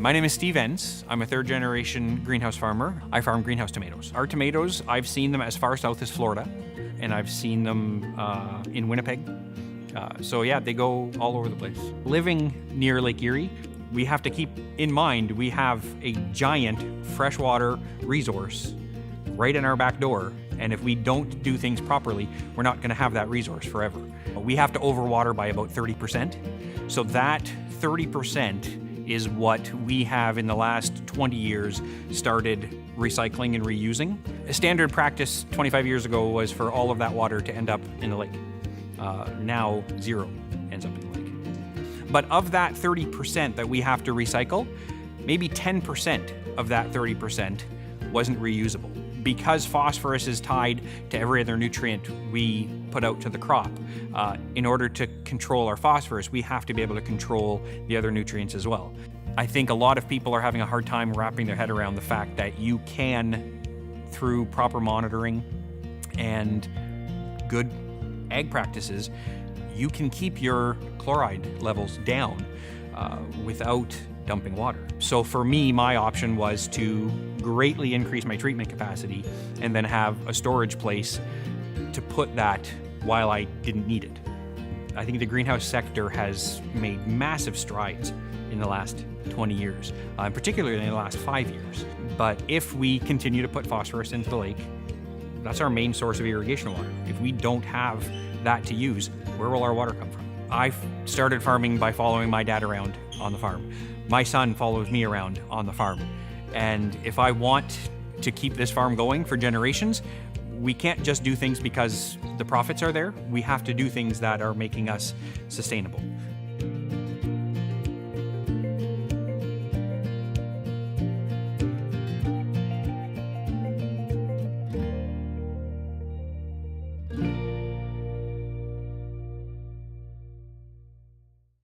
My name is Steve Enns. I'm a third generation greenhouse farmer. I farm greenhouse tomatoes. Our tomatoes, I've seen them as far south as Florida, and I've seen them in Winnipeg. So yeah, they go all over the place. Living near Lake Erie, we have to keep in mind we have a giant freshwater resource right in our back door, and if we don't do things properly, we're not going to have that resource forever. We have to overwater by about 30%. So that 30% is what we have in the last 20 years started recycling and reusing. A standard practice 25 years ago was for all of that water to end up in the lake. Now zero ends up in the lake. But of that 30% that we have to recycle, maybe 10% of that 30% wasn't reusable. Because phosphorus is tied to every other nutrient we put out to the crop, in order to control our phosphorus, we have to be able to control the other nutrients as well. I think a lot of people are having a hard time wrapping their head around the fact that you can, through proper monitoring and good ag practices, you can keep your chloride levels down without dumping water. So for me, my option was to greatly increase my treatment capacity and then have a storage place to put that while I didn't need it. I think the greenhouse sector has made massive strides in the last 20 years, and particularly in the last 5 years. But if we continue to put phosphorus into the lake, that's our main source of irrigation water. If we don't have that to use, where will our water come from? I started farming by following my dad around on the farm. My son follows me around on the farm. And if I want to keep this farm going for generations, we can't just do things because the profits are there. We have to do things that are making us sustainable.